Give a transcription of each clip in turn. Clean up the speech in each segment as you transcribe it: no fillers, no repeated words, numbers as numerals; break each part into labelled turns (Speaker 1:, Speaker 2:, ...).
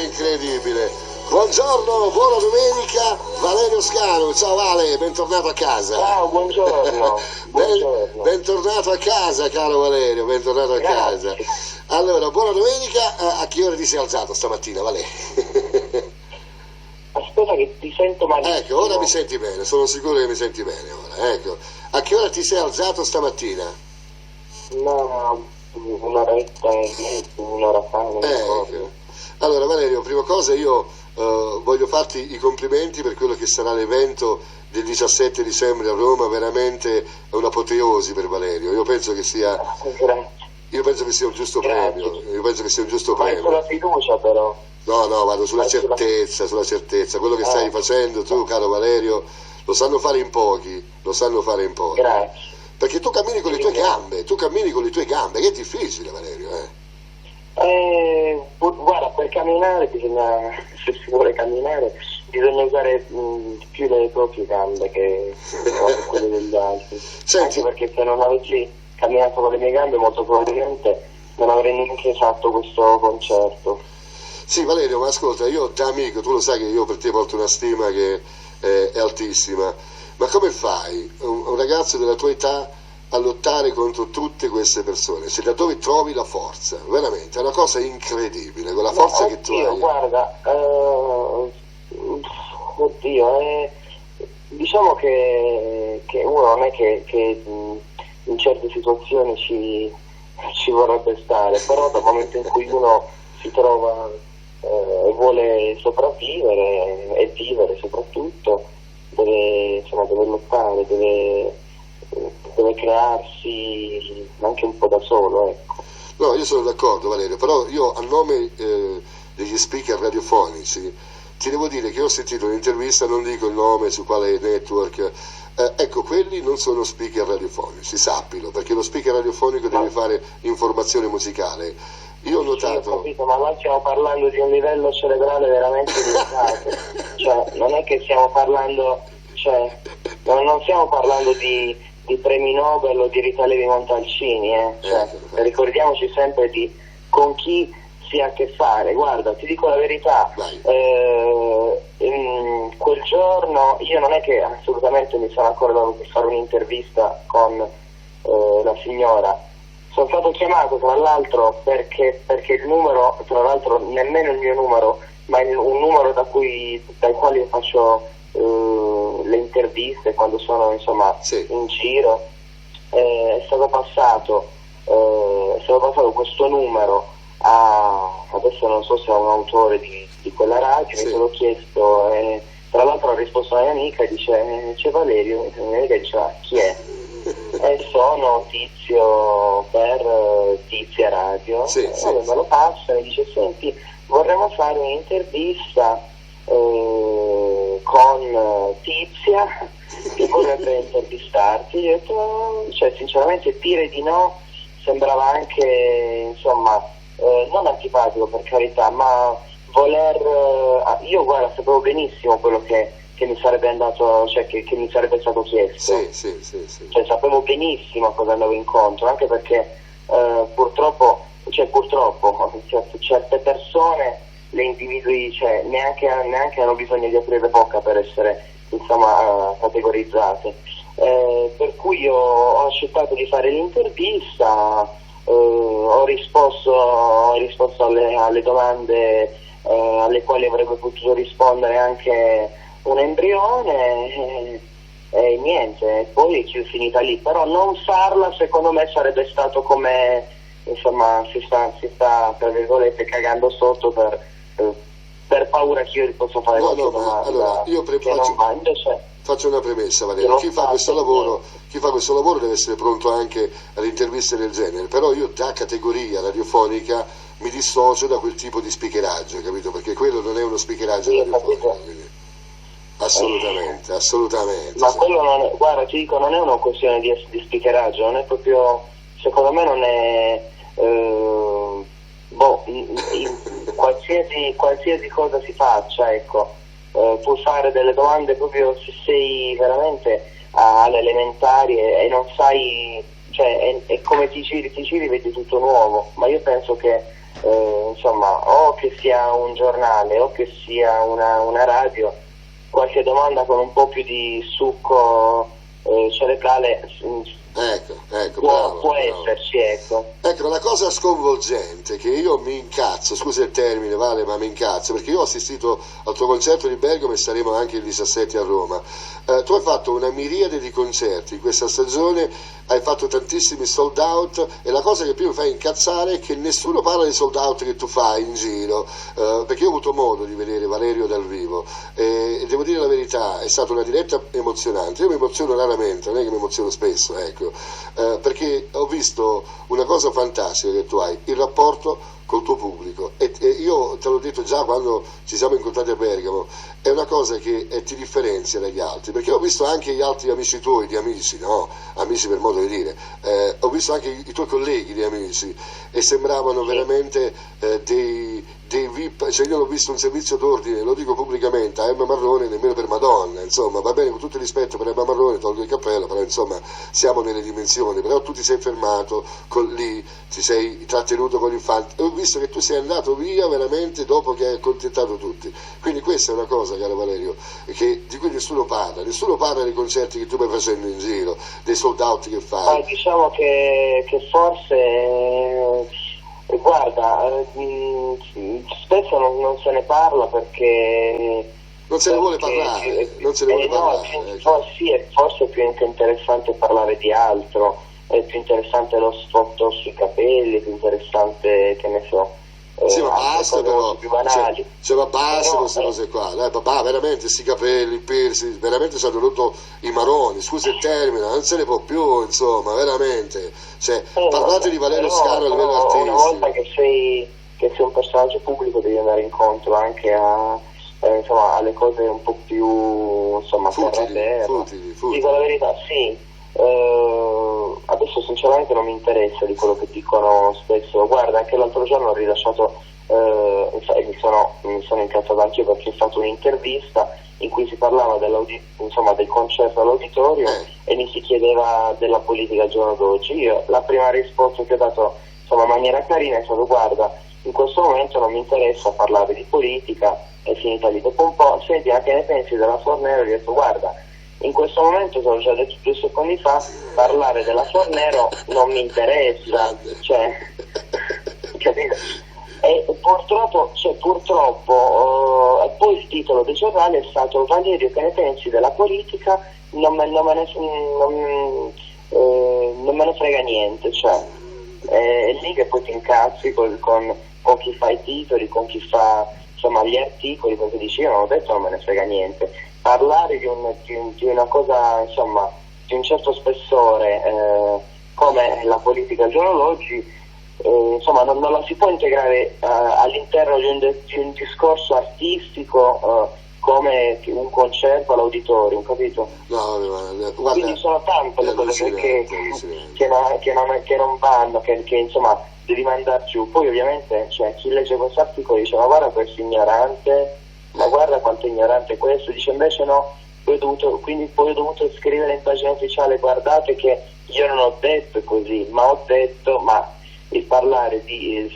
Speaker 1: incredibile. Buongiorno, buona domenica, Valerio Scanu. Ciao Vale, bentornato a casa.
Speaker 2: Ciao, buongiorno.
Speaker 1: Bentornato a casa, caro Valerio, bentornato a casa. Allora, buona domenica, a che ora ti sei alzato stamattina, Vale?
Speaker 2: Aspetta che ti sento malissimo.
Speaker 1: Ecco, ora mi senti bene, sono sicuro che mi senti bene ora, ecco. A che ora ti sei alzato stamattina?
Speaker 2: No, un'oretta e mezza, un'ora fa, non
Speaker 1: ecco. Allora Valerio, prima cosa io voglio farti i complimenti per quello che sarà l'evento del 17 dicembre a Roma, veramente è un'apoteosi per Valerio. Io penso che sia un giusto premio. Io penso che sia un giusto premio.
Speaker 2: Ma è sulla fiducia però.
Speaker 1: No, vado sulla certezza. Quello che stai facendo tu, caro Valerio, lo sanno fare in pochi.
Speaker 2: Grazie.
Speaker 1: Perché tu cammini con le tue gambe, che è difficile, Valerio,
Speaker 2: Guarda, per camminare bisogna, se si vuole camminare, bisogna usare più le proprie gambe che quelle degli altri.
Speaker 1: Senti,
Speaker 2: anche perché se non avessi camminato con le mie gambe molto probabilmente non avrei neanche fatto questo concerto.
Speaker 1: Sì, Valerio, ma ascolta, io da amico, tu lo sai che io per te porto una stima che è altissima, ma come fai, un ragazzo della tua età, a lottare contro tutte queste persone? Cioè, da dove trovi la forza? Veramente, è una cosa incredibile, con la forza che tu hai.
Speaker 2: Guarda, diciamo che uno non è che in certe situazioni ci vorrebbe stare, però dal momento in cui uno si trova e vuole sopravvivere e vivere soprattutto, deve lottare, deve crearsi anche un po' da solo, ecco.
Speaker 1: No, io sono d'accordo, Valerio, però io a nome degli speaker radiofonici ti devo dire che ho sentito un'intervista, non dico il nome su quale network, ecco, quelli non sono speaker radiofonici, sappilo, perché lo speaker radiofonico deve fare informazione musicale. Io ho notato...
Speaker 2: Sì, ho capito, ma là stiamo parlando di un livello cerebrale veramente limitato. Cioè, non è che stiamo parlando, non stiamo parlando di premi Nobel o di Rita Levi Montalcini, ricordiamoci sempre di con chi si ha a che fare. Guarda, ti dico la verità, quel giorno io non è che assolutamente mi sono accordato per fare un'intervista con la signora. Sono stato chiamato tra l'altro perché il numero, tra l'altro nemmeno il mio numero, ma un numero dal quale faccio le interviste quando sono in giro, è stato passato questo numero adesso non so se è un autore di quella radio, mi sono chiesto, tra l'altro ha risposto alla mia amica e dice c'è Valerio, e la mia amica dice chi è? E sono Tizio per Tizia Radio, me lo passa e dice senti, vorremmo fare un'intervista con Tizia che vorrebbe intervistarti. Io ho detto, sinceramente dire di no sembrava anche non antipatico, per carità, ma io guarda, sapevo benissimo quello che mi sarebbe andato, che mi sarebbe stato chiesto. Sapevo benissimo a cosa andavo incontro, anche perché purtroppo certe persone le individui, neanche hanno bisogno di aprire bocca per essere categorizzate. Per cui io ho accettato di fare l'intervista, ho risposto alle domande alle quali avrebbe potuto rispondere anche un embrione e niente, poi è finita lì. Però non farla secondo me sarebbe stato come si sta tra virgolette cagando sotto per paura che io possa fare qualche domanda.
Speaker 1: Allora io faccio una premessa, Valerio. Chi fa questo lavoro deve essere pronto anche ad interviste del genere, però io da categoria radiofonica mi dissocio da quel tipo di speakeraggio, capito? Perché quello non è uno speakeraggio radiofonico, assolutamente.
Speaker 2: Ma quello non è, guarda, ti dico, non è una questione di speakeraggio, non è proprio, secondo me non è qualsiasi cosa si faccia, ecco, puoi fare delle domande proprio se sei veramente alle elementari e non sai, è come ti giri vedi tutto nuovo, ma io penso che insomma, o che sia un giornale o che sia una radio, qualche domanda con un po' più di succo cerebrale può esserci, ecco.
Speaker 1: Ecco, la cosa sconvolgente che io mi incazzo, scusa il termine, Vale, ma mi incazzo, perché io ho assistito al tuo concerto di Bergamo e saremo anche il 17 a Roma. Tu hai fatto una miriade di concerti in questa stagione, hai fatto tantissimi sold out, e la cosa che più mi fa incazzare è che nessuno parla dei sold out che tu fai in giro, perché io ho avuto modo di vedere Valerio dal vivo e devo dire la verità, è stata una diretta emozionante. Io mi emoziono raramente, non è che mi emoziono spesso, ecco, perché ho visto una cosa fantastica che tu hai, il rapporto col tuo pubblico, e io te l'ho detto già quando ci siamo incontrati a Bergamo, è una cosa che ti differenzia dagli altri, perché ho visto anche gli altri amici tuoi, di amici, no? Amici per modo di dire, ho visto anche i tuoi colleghi di amici e sembravano veramente dei VIP, cioè io non ho visto un servizio d'ordine, lo dico pubblicamente, a Emma Marrone nemmeno per Madonna, insomma, va bene, con tutto il rispetto per Emma Marrone, tolgo il cappello, però insomma siamo nelle dimensioni, però tu ti sei fermato lì, ti sei trattenuto con l'infante e ho visto che tu sei andato via veramente dopo che hai accontentato tutti, quindi questa è una cosa, caro Valerio, di cui nessuno parla dei concerti che tu vai facendo in giro, dei sold out che fai.
Speaker 2: Diciamo che forse guarda, spesso non se ne parla perché
Speaker 1: non se ne vuole parlare, non se ne vuole parlare.
Speaker 2: Forse è più interessante parlare di altro, è più interessante lo sfottò sui capelli, è più interessante, che ne so,
Speaker 1: sì, ma basta però,
Speaker 2: più banali.
Speaker 1: Ma basta queste cose qua, veramente sti capelli, il piercing, veramente ci hanno rotto i maroni, scusa il termine, non se ne può più, insomma, veramente, parlate di Valerio Scaro a livello artistico.
Speaker 2: Una volta che sei un personaggio pubblico devi andare incontro anche alle cose un po' più, insomma,
Speaker 1: futili.
Speaker 2: Dico la verità, sì. Adesso sinceramente non mi interessa di quello che dicono spesso. Guarda, anche l'altro giorno ho rilasciato mi sono incazzato anch'io perché ho fatto un'intervista in cui si parlava del concerto all'auditorio e mi si chiedeva della politica al giorno d'oggi. Io la prima risposta che ho dato in maniera carina è stato: guarda, in questo momento non mi interessa parlare di politica, è finita lì. Dopo un po', senti, anche ne pensi della Fornero? Gli ho detto: guarda, in questo momento, te l'ho già detto 2 secondi fa, parlare della Fornero non mi interessa, capito? E purtroppo, e poi il titolo del giornale è stato: Valerio, che ne pensi della politica? Non me ne frega niente, è lì che poi ti incazzi con chi fa i titoli, con chi fa gli articoli, perché dici: io non ho detto, non me ne frega niente. Parlare di una cosa, di un certo spessore, come la politica al giorno d'oggi, non la si può integrare all'interno di un discorso artistico come un concerto all'auditorium, capito?
Speaker 1: No, guarda,
Speaker 2: quindi sono tante le cose che non vanno, che devi mandare giù. Poi ovviamente chi legge questo articolo dice: ma guarda questo ignorante, ma guarda quanto ignorante questo, dice invece no, poi ho dovuto scrivere in pagina ufficiale: guardate che io non ho detto così, ma ho detto, ma il parlare di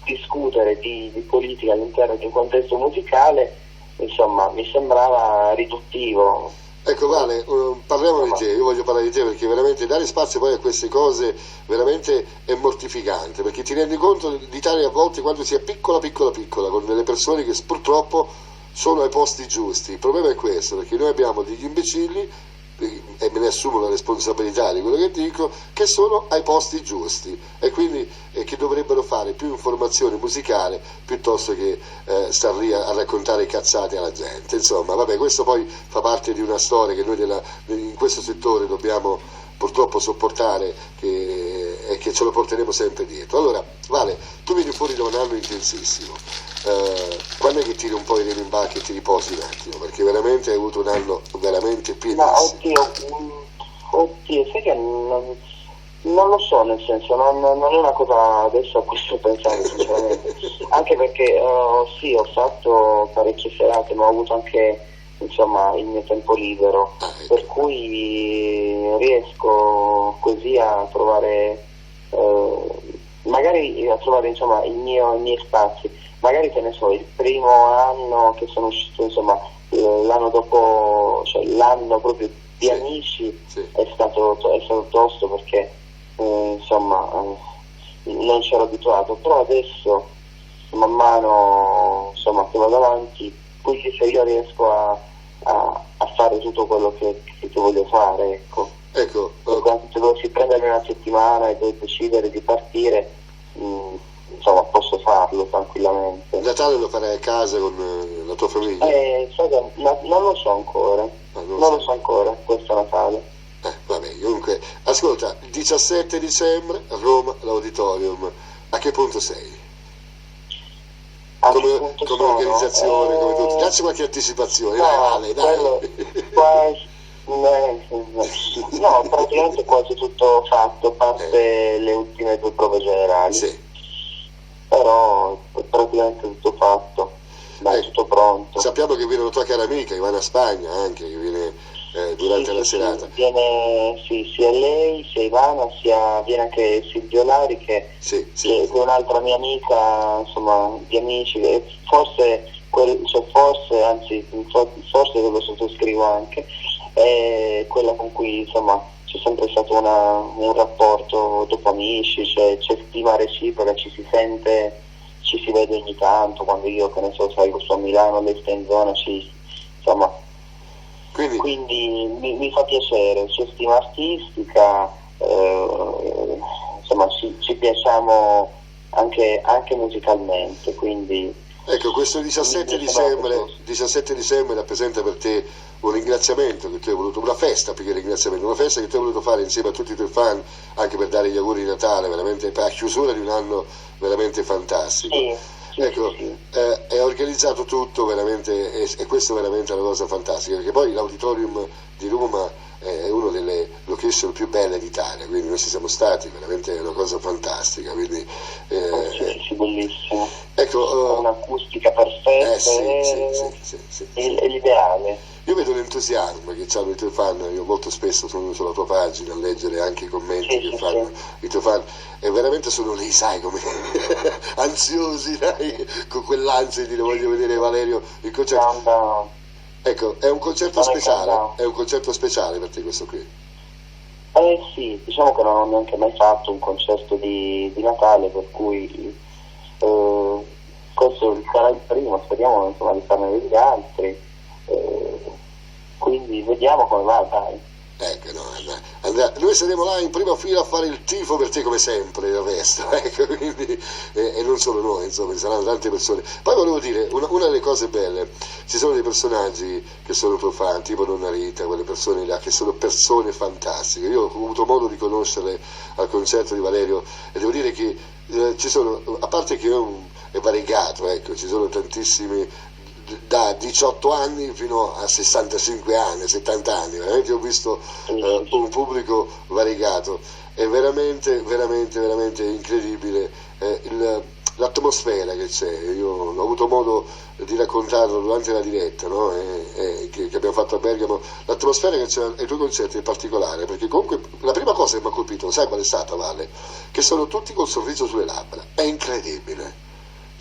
Speaker 2: discutere di politica all'interno di un contesto musicale, mi sembrava riduttivo.
Speaker 1: Ecco, Vale, parliamo di te, io voglio parlare di te perché veramente dare spazio poi a queste cose veramente è mortificante, perché ti rendi conto l'Italia a volte quando si è piccola, con delle persone che purtroppo sono ai posti giusti. Il problema è questo, perché noi abbiamo degli imbecilli, e me ne assumo la responsabilità di quello che dico, che sono ai posti giusti e quindi che dovrebbero fare più informazione musicale piuttosto che star lì a raccontare cazzate alla gente. Insomma, vabbè, questo poi fa parte di una storia che noi in questo settore dobbiamo purtroppo sopportare e che ce lo porteremo sempre dietro. Allora, Vale, tu vieni fuori da un anno intensissimo, quando è che tiri un po' i remi in barca e ti riposi un attimo? Perché veramente hai avuto un anno veramente pienissimo.
Speaker 2: Ma oddio, sai che non lo so, nel senso, non è una cosa adesso a cui sto pensando sinceramente, anche perché sì, ho fatto parecchie serate, ma ho avuto anche il mio tempo libero, per cui riesco così a trovare magari a trovare insomma i miei spazi, magari che ne so, il primo anno che sono uscito, insomma, l'anno dopo, cioè l'anno proprio di
Speaker 1: Sì,
Speaker 2: Amici
Speaker 1: sì.
Speaker 2: è stato tosto perché insomma non c'ero abituato, però adesso man mano insomma che vado avanti, poi se io riesco a fare tutto quello che voglio fare, ecco.
Speaker 1: Ecco,
Speaker 2: Se dovessi prendermi una settimana e decidere di partire, insomma posso farlo tranquillamente.
Speaker 1: Natale lo farai a casa con la tua famiglia?
Speaker 2: Sai che non lo so ancora,
Speaker 1: Non
Speaker 2: non lo
Speaker 1: sai.
Speaker 2: so ancora questo Natale.
Speaker 1: Vabbè, comunque, ascolta, il 17 dicembre, Roma, l'Auditorium. A che punto sei?
Speaker 2: A
Speaker 1: Come,
Speaker 2: che punto
Speaker 1: come
Speaker 2: sono?
Speaker 1: organizzazione, come tutto? Dacci qualche anticipazione,
Speaker 2: No,
Speaker 1: dai, Vale,
Speaker 2: quello,
Speaker 1: dai.
Speaker 2: no, praticamente quasi tutto fatto, a parte le ultime 2 prove generali.
Speaker 1: Sì.
Speaker 2: Però è praticamente tutto fatto, dai, tutto pronto.
Speaker 1: Sappiamo che viene una tua cara amica, Ivana Spagna, anche, che viene durante la serata.
Speaker 2: Sì, viene sia lei, sia Ivana, viene anche Silvio Lari che è un'altra mia amica, insomma, di amici, e forse lo sottoscrivo anche, è quella con cui insomma c'è sempre stato un rapporto dopo Amici, c'è stima reciproca, ci si sente, ci si vede ogni tanto, quando io, che ne so, salgo su a Milano, lei sta in zona, insomma, quindi mi fa piacere, c'è stima artistica, insomma ci piacciamo anche musicalmente, quindi
Speaker 1: ecco, questo 17 dicembre rappresenta per te un ringraziamento che tu hai voluto, una festa più che ringraziamento, una festa che tu hai voluto fare insieme a tutti i tuoi fan, anche per dare gli auguri di Natale, veramente a chiusura di un anno veramente fantastico. Ecco, è organizzato tutto veramente, e questo è veramente una cosa fantastica, perché poi l'Auditorium di Roma è una delle location più belle d'Italia, quindi noi ci siamo stati, veramente è una cosa fantastica, quindi
Speaker 2: sì, bellissimo.
Speaker 1: Ecco,
Speaker 2: un'acustica perfetta,
Speaker 1: sì.
Speaker 2: È l'ideale.
Speaker 1: Io vedo l'entusiasmo che hanno i tuoi fan, io molto spesso sono sulla tua pagina a leggere anche i commenti che fanno i tuoi fan, e veramente sono lì, sai, come ansiosi, dai, con quell'ansia di dire voglio vedere Valerio il concerto. Ecco, è un concerto speciale per te questo qui.
Speaker 2: Sì, diciamo che non ho neanche mai fatto un concerto di Natale, per cui questo sarà il primo, speriamo insomma di farne degli altri, quindi vediamo come va, dai.
Speaker 1: Ecco, no, Andrea, noi saremo là in prima fila a fare il tifo per te come sempre, il resto, ecco, quindi, e non solo noi, insomma, ci saranno tante persone. Poi volevo dire, una delle cose belle, ci sono dei personaggi che sono tuoi fan, tipo Nonna Rita, quelle persone là, che sono persone fantastiche. Io ho avuto modo di conoscerle al concerto di Valerio e devo dire che ci sono, a parte che è variegato, ecco, ci sono tantissimi, da 18 anni fino a 65 anni, 70 anni, veramente ho visto un pubblico variegato, è veramente incredibile l'atmosfera che c'è. Io ho avuto modo di raccontarlo durante la diretta, no? Che abbiamo fatto a Bergamo, l'atmosfera che c'è ai tuoi concerti è particolare, perché comunque la prima cosa che mi ha colpito, sai qual è stata, Vale? Che sono tutti col sorriso sulle labbra, è incredibile.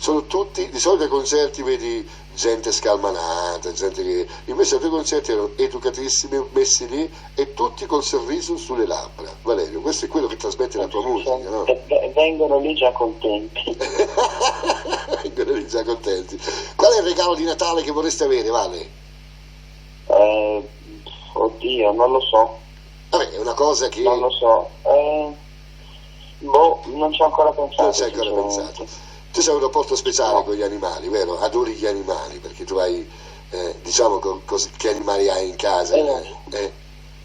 Speaker 1: Sono tutti, di solito ai concerti vedi gente scalmanata, gente che invece i tuoi concerti erano educatissimi, messi lì e tutti col sorriso sulle labbra. Valerio, questo è quello che trasmette la tua musica, no?
Speaker 2: Vengono lì già contenti.
Speaker 1: Vengono lì già contenti. Qual è il regalo di Natale che vorresti avere, Vale?
Speaker 2: Oddio, non lo so.
Speaker 1: Vabbè, è una cosa che...
Speaker 2: Non lo so. Non ci ho ancora pensato.
Speaker 1: Non ci hai ancora pensato. Tu hai un rapporto speciale con gli animali, vero? Adori gli animali, perché tu hai, diciamo, che animali hai in casa,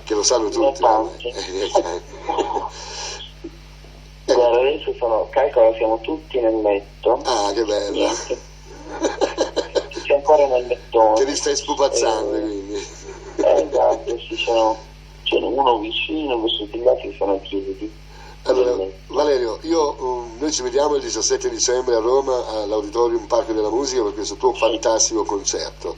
Speaker 1: che lo sanno tutti.
Speaker 2: Guarda, adesso calcola, siamo tutti nel letto.
Speaker 1: Ah, che bello.
Speaker 2: Tutti ancora nel lettone.
Speaker 1: Te li stai spupazzando, quindi.
Speaker 2: Esatto, sì, c'è uno vicino, questi gli altri sono chiusi.
Speaker 1: Allora, Valerio, noi ci vediamo il 17 dicembre a Roma all'Auditorium Parco della Musica per questo tuo fantastico concerto.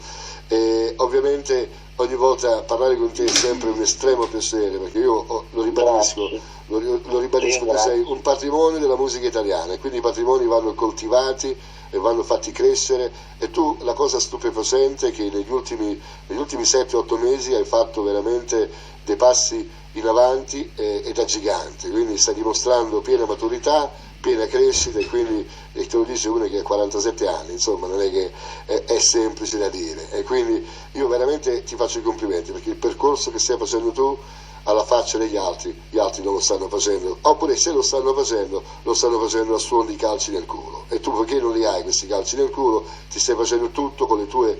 Speaker 1: E ovviamente ogni volta parlare con te è sempre un estremo piacere, perché io lo ribadisco, lo ribadisco, che sei un patrimonio della musica italiana e quindi i patrimoni vanno coltivati e vanno fatti crescere, e tu, la cosa stupefacente è che negli ultimi 7-8 mesi hai fatto veramente dei passi in avanti e da gigante, quindi stai dimostrando piena maturità, piena crescita, e quindi, e te lo dice uno che ha 47 anni, insomma non è che è semplice da dire, e quindi io veramente ti faccio i complimenti, perché il percorso che stai facendo tu, alla faccia degli altri, gli altri non lo stanno facendo, oppure se lo stanno facendo a suon di calci nel culo, e tu, perché non li hai questi calci nel culo, ti stai facendo tutto con le tue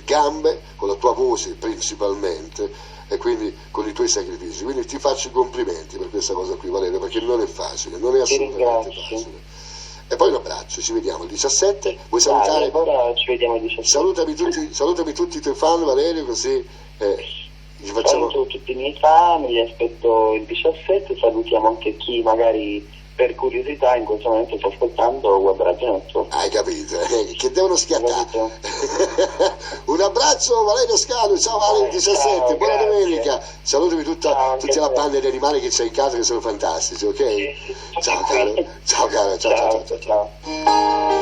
Speaker 1: gambe, con la tua voce principalmente, e quindi con i tuoi sacrifici, quindi ti faccio i complimenti per questa cosa qui, Valerio, perché non è facile, non è assolutamente facile. E poi un abbraccio, ci vediamo il 17, vuoi salutare?
Speaker 2: Allora ci vediamo il 17.
Speaker 1: Salutami tutti i tuoi fan, Valerio, così gli facciamo...
Speaker 2: Saluto tutti i miei fan, li aspetto il 17, salutiamo anche chi magari per curiosità in questo momento sta ascoltando Web Radio Network.
Speaker 1: Hai capito, che devono schiattare. Un abbraccio, Valerio Scanu, ciao Valerio, il 17,
Speaker 2: ciao,
Speaker 1: buona
Speaker 2: grazie.
Speaker 1: domenica, salutami tutta la banda di animali che c'hai in casa, che sono fantastici, ok?
Speaker 2: Sì,
Speaker 1: Ciao caro, ciao.